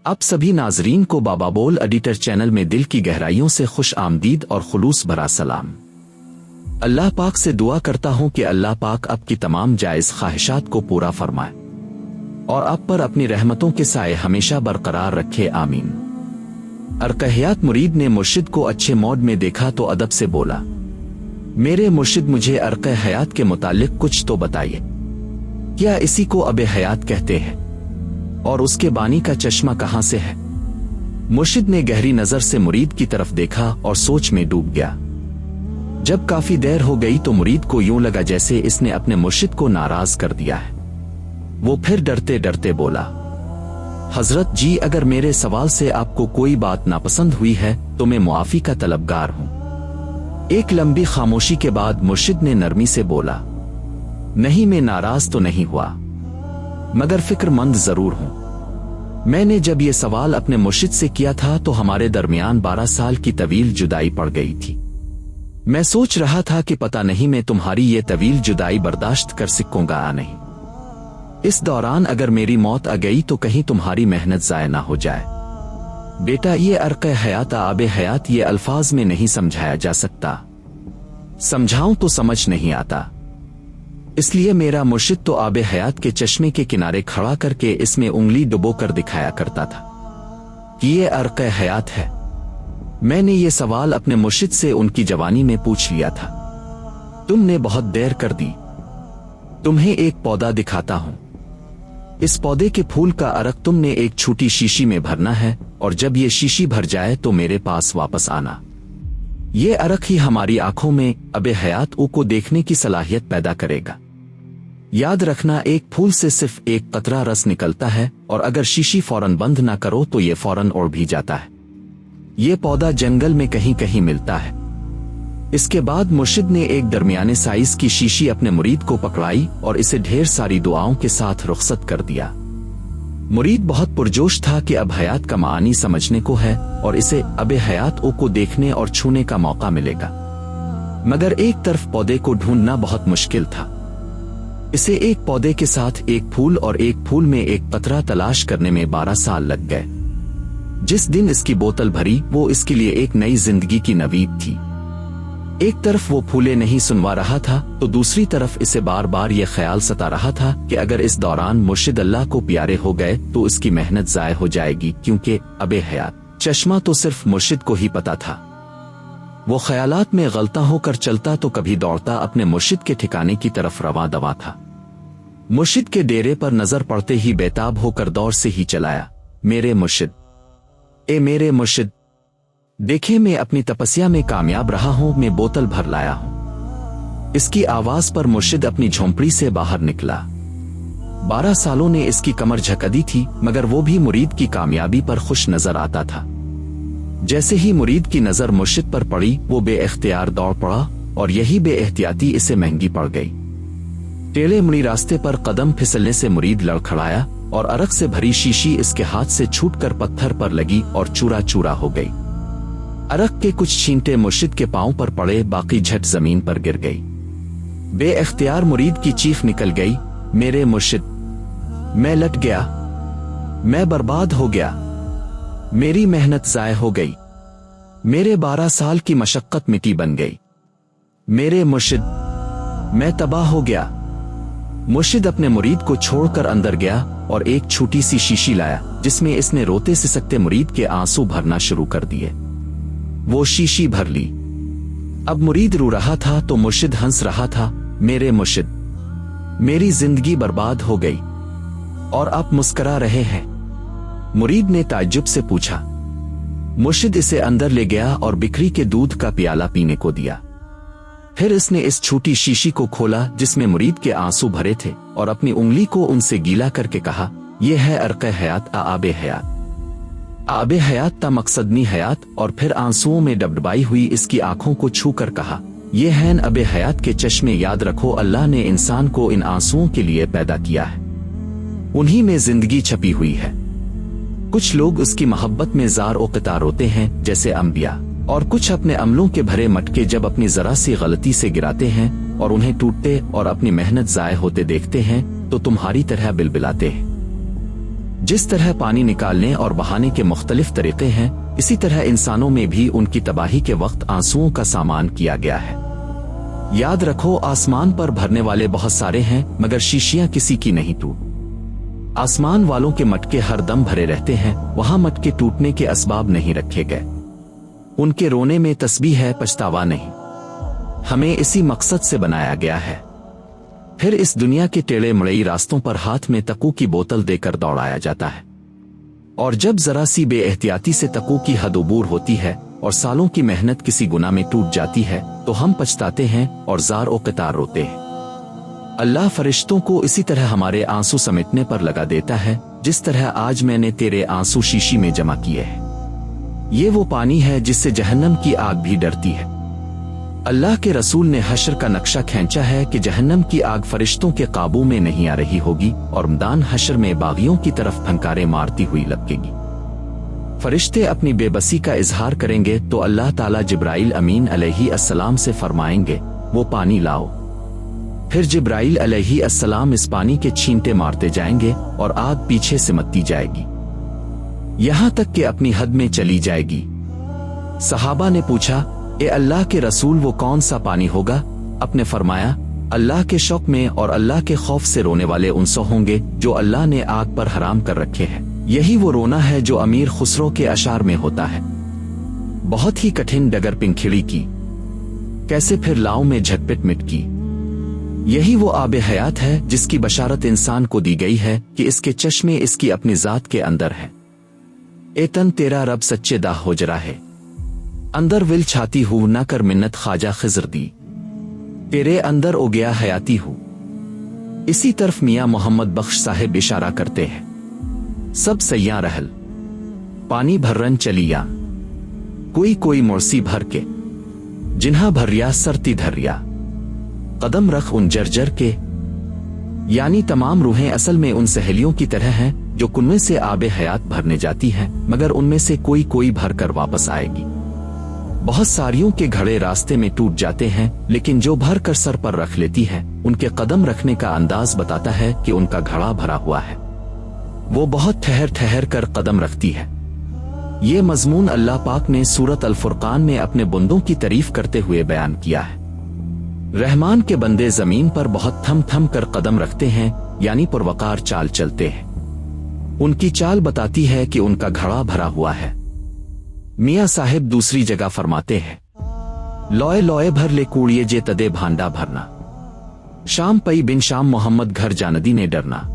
आप सभी नाजरीन को बाबा बोल एडिटर चैनल में दिल की गहराइयों से खुश आमदीद और खुलूस भरा सलाम। अल्लाह पाक से दुआ करता हूँ कि अल्लाह पाक आपकी तमाम जायज़ ख्वाहिशात को पूरा फरमाए और आप पर अपनी रहमतों के साए हमेशा बरकरार रखे, आमीन। अर्क-ए-हयात मुरीद ने मुर्शिद को अच्छे मोड में देखा तो अदब से बोला, मेरे मुर्शिद मुझे अर्क-ए-हयात के मुतालिक कुछ तो बताइए। क्या इसी को अब-ए-हयात कहते हैं और उसके बानी का चश्मा कहां से है? मुर्शिद ने गहरी नजर से मुरीद की तरफ देखा और सोच में डूब गया। जब काफी देर हो गई तो मुरीद को यूं लगा जैसे इसने अपने मुर्शिद को नाराज कर दिया है। वो फिर डरते डरते बोला, हजरत जी, अगर मेरे सवाल से आपको कोई बात नापसंद हुई है तो मैं मुआफी का तलबगार हूं। एक लंबी खामोशी के बाद मुर्शिद ने नरमी से बोला, नहीं, मैं नाराज तो नहीं हुआ, मगर फिक्रमंद जरूर हूं। मैंने जब ये सवाल अपने मुर्शिद से किया था तो हमारे दरमियान 12 साल की तवील जुदाई पड़ गई थी। मैं सोच रहा था कि पता नहीं मैं तुम्हारी ये तवील जुदाई बर्दाश्त कर सकूंगा या नहीं। इस दौरान अगर मेरी मौत आ गई तो कहीं तुम्हारी मेहनत जाया ना हो जाए। बेटा, ये अर्क-ए-हयात आब-ए-हयात ये अल्फाज में नहीं समझाया जा सकता, समझाऊं तो समझ नहीं आता। इसलिए मेरा मुर्शिद तो आब-ए-हयात के चश्मे के किनारे खड़ा करके इसमें उंगली डुबो कर दिखाया करता था कि ये अर्क-ए-हयात है। मैंने ये सवाल अपने मुर्शिद से उनकी जवानी में पूछ लिया था। तुमने बहुत देर कर दी। तुम्हें एक पौधा दिखाता हूं। इस पौधे के फूल का अरक तुमने एक छोटी शीशी में भरना है और जब ये शीशी भर जाए तो मेरे पास वापस आना। ये अरक ही हमारी आंखों में अब-ए-हयात को देखने की सलाहियत पैदा करेगा। याद रखना, एक फूल से सिर्फ एक कतरा रस निकलता है और अगर शीशी फौरन बंद ना करो तो ये फौरन उड़ भी जाता है। ये पौधा जंगल में कहीं कहीं मिलता है। इसके बाद मुर्शिद ने एक दरमियाने साइज की शीशी अपने मुरीद को पकड़ाई और इसे ढेर सारी दुआओं के साथ रुखसत कर दिया। मुरीद बहुत पुरजोश था कि अब हयात का मानी समझने को है और इसे अब-ए-हयात को देखने और छूने का मौका मिलेगा। मगर एक तरफ पौधे को ढूंढना बहुत मुश्किल था। इसे एक पौधे के साथ एक फूल और एक फूल में एक कतरा तलाश करने में 12 साल लग गए। जिस दिन इसकी बोतल भरी वो इसके लिए एक नई जिंदगी की नवीद थी। एक तरफ वो फूले नहीं सुनवा रहा था तो दूसरी तरफ इसे बार बार ये ख्याल सता रहा था कि अगर इस दौरान मुर्शिद अल्लाह को प्यारे हो गए तो इसकी मेहनत जाय हो जाएगी, क्योंकि अब-ए-हयात चश्मा तो सिर्फ मुर्शिद को ही पता था। वो ख्यालात में गलता होकर चलता तो कभी दौड़ता अपने मुर्शिद के ठिकाने की तरफ रवा दवा था। मुर्शिद के डेरे पर नजर पड़ते ही बेताब होकर दौड़ से ही चलाया, मेरे मुर्शिद, ए मेरे मुर्शिद, देखे मैं अपनी तपस्या में कामयाब रहा हूं, मैं बोतल भर लाया हूं। इसकी आवाज पर मुर्शिद अपनी झोंपड़ी से बाहर निकला। 12 सालों ने इसकी कमर झकदी थी मगर वो भी मुरीद की कामयाबी पर खुश नजर आता था। जैसे ही मुरीद की नजर मुर्शिद पर पड़ी वो बेइख्तियार दौड़ पड़ा और यही बेएहतियाती इसे महंगी पड़ गई। टेढ़े मुड़ी रास्ते पर कदम फिसलने से मुरीद लड़खड़ाया और अरक से भरी शीशी इसके हाथ से छूटकर पत्थर पर लगी और चूरा चूरा हो गई। अरक के कुछ छींटे मुर्शिद के पांव पर पड़े, बाकी झट जमीन पर गिर गई। बेइख्तियार मुरीद की चीख निकल गई, मेरे मुर्शिद, मैं लट गया, मैं बर्बाद हो गया, मेरी मेहनत जाय हो गई, मेरे 12 साल की मशक्कत मिट्टी बन गई, मेरे मुर्शिद, मैं तबाह हो गया। मुर्शिद अपने मुरीद को छोड़कर अंदर गया और एक छोटी सी शीशी लाया जिसमें इसने रोते सिसकते मुरीद के आंसू भरना शुरू कर दिए। वो शीशी भर ली। अब मुरीद रो रहा था तो मुर्शिद हंस रहा था, मेरे मुर्शिद, मेरी जिंदगी बर्बाद हो गई और आप मुस्करा रहे हैं। मुरीद ने ताज्जुब से पूछा। मुर्शिद इसे अंदर ले गया और बिक्री के दूध का प्याला पीने को दिया। फिर इसने इस छोटी शीशी को खोला जिसमें मुरीद के आंसू भरे थे और अपनी उंगली को उनसे गीला करके कहा, यह है अर्क-ए-हयात आब-ए-हयात। आब-ए-हयात ता मकसदनी हयात। और फिर आंसुओं में डबडबाई हुई इसकी आंखों को छू कर कहा, ये हैं अब-ए-हयात के चश्मे। याद रखो, अल्लाह ने इंसान को इन आंसुओं के लिए पैदा किया है, उन्हीं में जिंदगी छपी हुई है। कुछ लोग उसकी मोहब्बत में जार ओ क़ितार होते हैं जैसे अंबिया, और कुछ अपने अमलों के भरे मटके जब अपनी जरा सी गलती से गिराते हैं और उन्हें टूटते और अपनी मेहनत जाय होते देखते हैं तो तुम्हारी तरह बिलबिलाते हैं। जिस तरह पानी निकालने और बहाने के मुख्तलिफ तरीके हैं, इसी तरह इंसानों में भी उनकी तबाही के वक्त आंसुओं का सामान किया गया है। याद रखो, आसमान पर भरने वाले बहुत सारे हैं, मगर शीशियां किसी की नहीं टूट। आसमान वालों के मटके हर दम भरे रहते हैं, वहां मटके टूटने के असबाब नहीं रखे गए। उनके रोने में तस्बीह है, पछतावा नहीं। हमें इसी मकसद से बनाया गया है। फिर इस दुनिया के टेढ़े मड़ई रास्तों पर हाथ में तकू की बोतल देकर दौड़ाया जाता है, और जब जरा सी बेएहतियाती से तकू की हद उबूर होती है और सालों की मेहनत किसी गुनाह में टूट जाती है, तो हम पछताते हैं और जार ओ कतार रोते हैं। अल्लाह फरिश्तों को इसी तरह हमारे आंसू समेटने पर लगा देता है, जिस तरह आज मैंने तेरे आंसू शीशी में जमा किए हैं। ये वो पानी है जिससे जहन्नम की आग भी डरती है। अल्लाह के रसूल ने हश्र का नक्शा खींचा है कि जहन्नम की आग फरिश्तों के काबू में नहीं आ रही होगी और मैदान हश्र में बागियों की तरफ फंकारे मारती हुई लपकेगी। फरिश्ते अपनी बेबसी का इजहार करेंगे तो अल्लाह ताला जिब्राइल अमीन अलैहिस्सलाम से फरमाएंगे, वो पानी लाओ। फिर जिब्राइल अलैहिस्सलाम इस पानी के छींटे मारते जाएंगे और आग पीछे सिमटती जाएगी, यहां तक कि अपनी हद में चली जाएगी। सहाबा ने पूछा, ए अल्लाह के रसूल, वो कौन सा पानी होगा? आपने फरमाया, अल्लाह के शौक में और अल्लाह के खौफ से रोने वाले उनसे होंगे जो अल्लाह ने आग पर हराम कर रखे हैं। यही वो रोना है जो अमीर खुसरो के अशार में होता है। बहुत ही कठिन डगर पिंखिड़ी की, कैसे फिर लाओ में झटपट मिट की। यही वो आबे हयात है जिसकी बशारत इंसान को दी गई है कि इसके चश्मे इसकी अपनी जात के अंदर है। ए तन तेरा रब सच्चे दाह हो जरा है, अंदर विल छाती हूँ ना कर मिन्नत ख्वाजा खिजर दी, तेरे अंदर ओ गया हयाती हूँ। इसी तरफ मियाँ मोहम्मद बख्श साहिब इशारा करते हैं, सब सैयां रहल पानी भर्रन चलिया, कोई कोई मुर्सी भर के, जिन्हा भरिया सरती धरिया, कदम रख उन जर्जर के। यानी तमाम रूहें असल में उन सहेलियों की तरह हैं जो कुएं से आबे हयात भरने जाती हैं, मगर उनमें से कोई कोई भर कर वापस आएगी। बहुत सारियों के घड़े रास्ते में टूट जाते हैं, लेकिन जो भर कर सर पर रख लेती है, उनके कदम रखने का अंदाज बताता है कि उनका घड़ा भरा हुआ है। वो बहुत ठहर ठहर कर कदम रखती है। ये मजमून अल्लाह पाक ने सूरत अल फुरकान में अपने बंदों की तारीफ करते हुए बयान किया है। रहमान के बंदे जमीन पर बहुत थम थम कर कदम रखते हैं, यानी पुरवकार चाल चलते हैं। उनकी चाल बताती है कि उनका घड़ा भरा हुआ है। मियाँ साहिब दूसरी जगह फरमाते हैं, लॉय लॉय भर ले कूड़िए जे तदे भांडा भरना, शाम पई बिन शाम मोहम्मद घर जानदी ने डरना।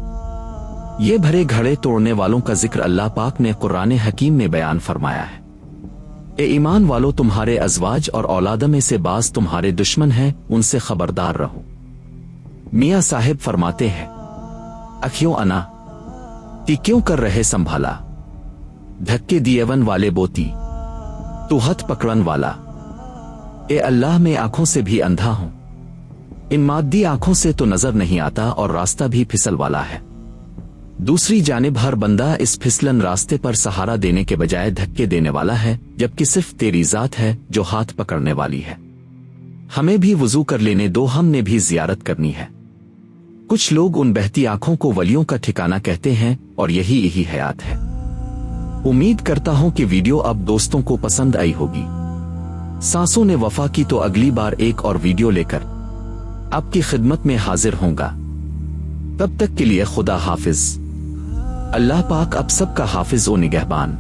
ये भरे घड़े तोड़ने वालों का जिक्र अल्लाह पाक ने कुरान हकीम में बयान फरमाया है। ए ईमान वालों, तुम्हारे अजवाज और औलाद में से बाज तुम्हारे दुश्मन हैं, उनसे खबरदार रहो। मियाँ साहिब फरमाते हैं, अखियों अना ती क्यों कर रहे संभाला, धक्के दिएवन वाले बोती तू हथ पकड़न वाला। ए अल्लाह, मैं आंखों से भी अंधा हूं, इन मादी आंखों से तो नजर नहीं आता और रास्ता भी फिसल वाला है। दूसरी जानिब हर बंदा इस फिसलन रास्ते पर सहारा देने के बजाय धक्के देने वाला है, जबकि सिर्फ तेरी जात है जो हाथ पकड़ने वाली है। हमें भी वुजू कर लेने दो, हमने भी जियारत करनी है। कुछ लोग उन बहती आंखों को वलियों का ठिकाना कहते हैं और यही हयात है। उम्मीद करता हूं कि वीडियो अब दोस्तों को पसंद आई होगी। सांसों ने वफा की तो अगली बार एक और वीडियो लेकर आपकी खिदमत में हाजिर होऊंगा। तब तक के लिए खुदा हाफिज। अल्लाह पाक आप सबका हाफिज ओ निगहबान।